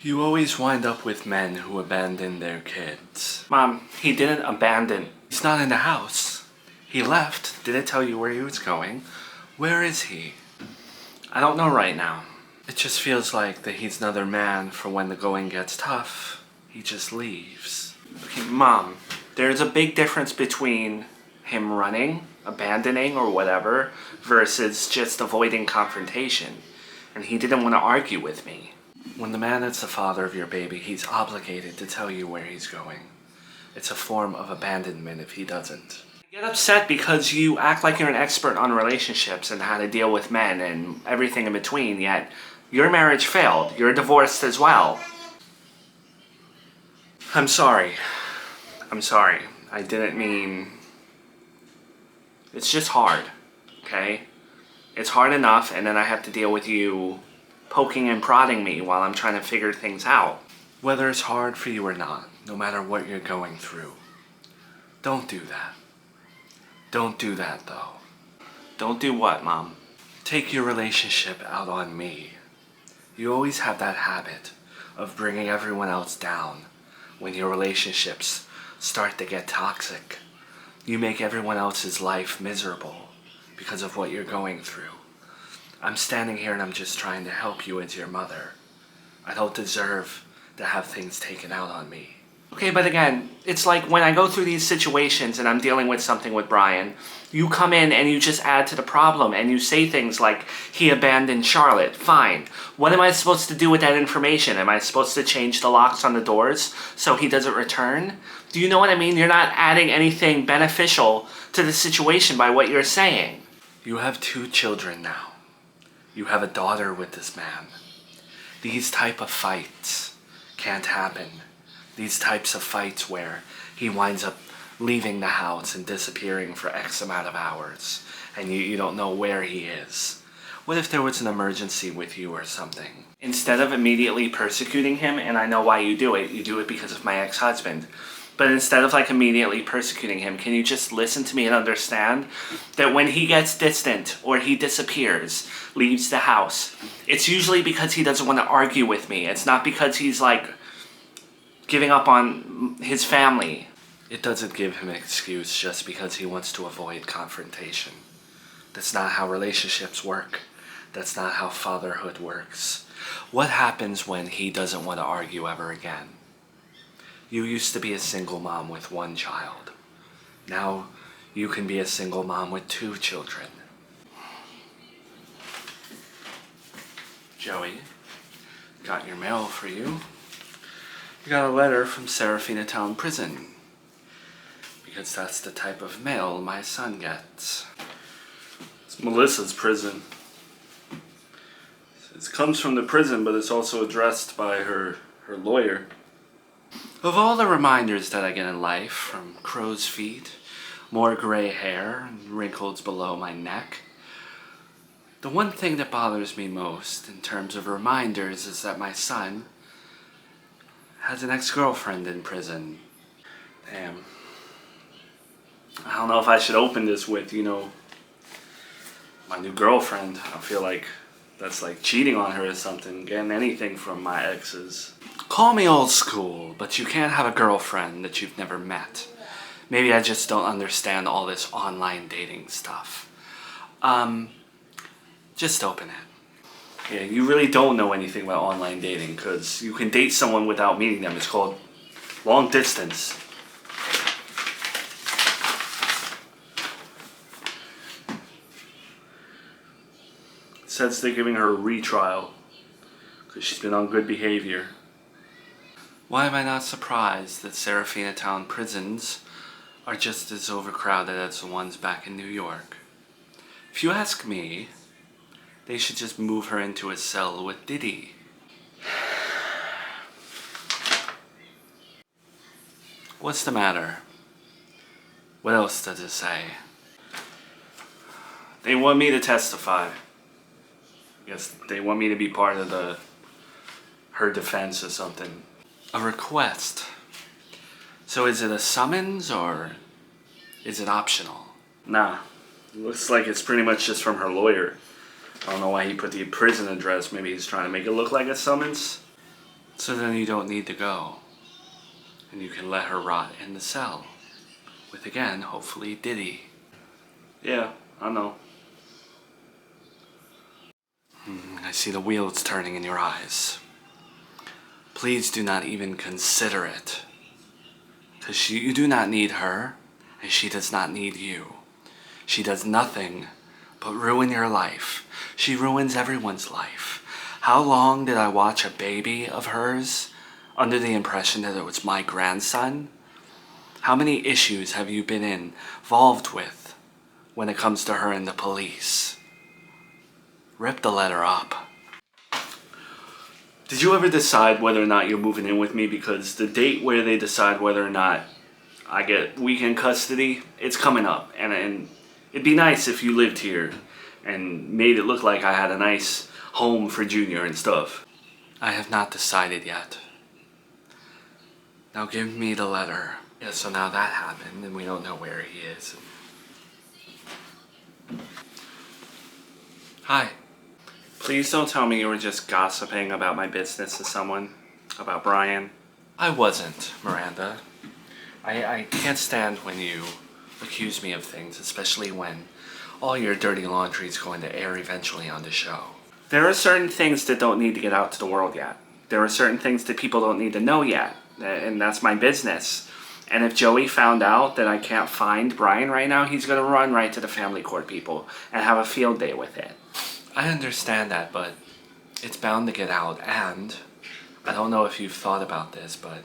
You always wind up with men who abandon their kids. Mom, he didn't abandon. He's not in the house. He left, didn't tell you where he was going. Where is he? I don't know right now. It just feels like that he's another man for when the going gets tough. He just leaves. Okay, Mom, there's a big difference between him running, abandoning, or whatever, versus just avoiding confrontation. And he didn't want to argue with me. When the man is the father of your baby, he's obligated to tell you where he's going. It's a form of abandonment if he doesn't. I get upset because you act like you're an expert on relationships and how to deal with men and everything in between, yet your marriage failed. You're divorced as well. I'm sorry. I'm sorry. I didn't mean... It's just hard, okay? It's hard enough, and then I have to deal with you poking and prodding me while I'm trying to figure things out. Whether it's hard for you or not, no matter what you're going through, don't do that. Don't do that, though. Don't do what, Mom? Take your relationship out on me. You always have that habit of bringing everyone else down when your relationships start to get toxic. You make everyone else's life miserable because of what you're going through. I'm standing here and I'm just trying to help you as your mother. I don't deserve to have things taken out on me. Okay, but again, it's like when I go through these situations and I'm dealing with something with Brian, you come in and you just add to the problem and you say things like, he abandoned Charlotte. Fine. What am I supposed to do with that information? Am I supposed to change the locks on the doors so he doesn't return? Do you know what I mean? You're not adding anything beneficial to the situation by what you're saying. You have 2 children now. You have a daughter with this man. These type of fights can't happen. These types of fights where he winds up leaving the house and disappearing for X amount of hours and you don't know where he is. What if there was an emergency with you or something? Instead of immediately persecuting him, and I know why you do it because of my ex-husband, but instead of immediately persecuting him, can you just listen to me and understand that when he gets distant or he disappears, leaves the house, it's usually because he doesn't want to argue with me. It's not because he's giving up on his family. It doesn't give him an excuse just because he wants to avoid confrontation. That's not how relationships work. That's not how fatherhood works. What happens when he doesn't want to argue ever again? You used to be a single mom with 1 child. Now you can be a single mom with 2 children. Joey, got your mail for you. You got a letter from Serafina Town Prison. Because that's the type of mail my son gets. It's Melissa's prison. It comes from the prison, but it's also addressed by her lawyer. Of all the reminders that I get in life, from crow's feet, more gray hair, and wrinkles below my neck, the one thing that bothers me most in terms of reminders is that my son has an ex-girlfriend in prison. Damn. I don't know if I should open this with, my new girlfriend. I feel like that's cheating on her or something, getting anything from my exes. Call me old school, but you can't have a girlfriend that you've never met. Maybe I just don't understand all this online dating stuff. Just open it. Yeah, you really don't know anything about online dating, because you can date someone without meeting them. It's called long distance. It says they're giving her a retrial because she's been on good behavior. Why am I not surprised that Serafina Town prisons are just as overcrowded as the ones back in New York? If you ask me, they should just move her into a cell with Diddy. What's the matter? What else does it say? They want me to testify. I guess they want me to be part of her defense or something. A request. So is it a summons or is it optional? Nah. Looks like it's pretty much just from her lawyer. I don't know why he put the prison address. Maybe he's trying to make it look like a summons. So then you don't need to go. And you can let her rot in the cell. With again, hopefully, Diddy. Yeah, I know. I see the wheels turning in your eyes. Please do not even consider it. Because you do not need her, and she does not need you. She does nothing but ruin your life. She ruins everyone's life. How long did I watch a baby of hers under the impression that it was my grandson? How many issues have you been involved with when it comes to her and the police? Rip the letter up. Did you ever decide whether or not you're moving in with me? Because the date where they decide whether or not I get weekend custody, it's coming up. And it'd be nice if you lived here and made it look like I had a nice home for Junior and stuff. I have not decided yet. Now give me the letter. Yeah, so now that happened and we don't know where he is. Hi. Please don't tell me you were just gossiping about my business to someone. About Brian. I wasn't, Miranda. I can't stand when you accuse me of things, especially when all your dirty laundry is going to air eventually on the show. There are certain things that don't need to get out to the world yet. There are certain things that people don't need to know yet. And that's my business. And if Joey found out that I can't find Brian right now, he's going to run right to the family court people and have a field day with it. I understand that, but it's bound to get out, and I don't know if you've thought about this, but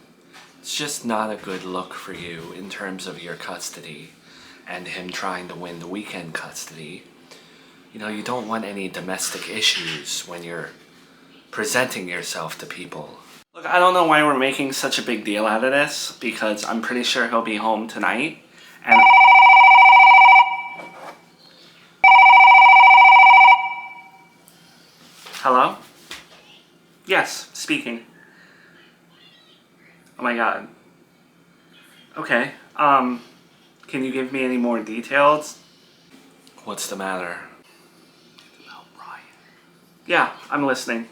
it's just not a good look for you in terms of your custody and him trying to win the weekend custody. You know, you don't want any domestic issues when you're presenting yourself to people. Look, I don't know why we're making such a big deal out of this, because I'm pretty sure he'll be home tonight, and... Hello? Yes, speaking. Oh my god. Okay, can you give me any more details? What's the matter? About Brian. Yeah, I'm listening.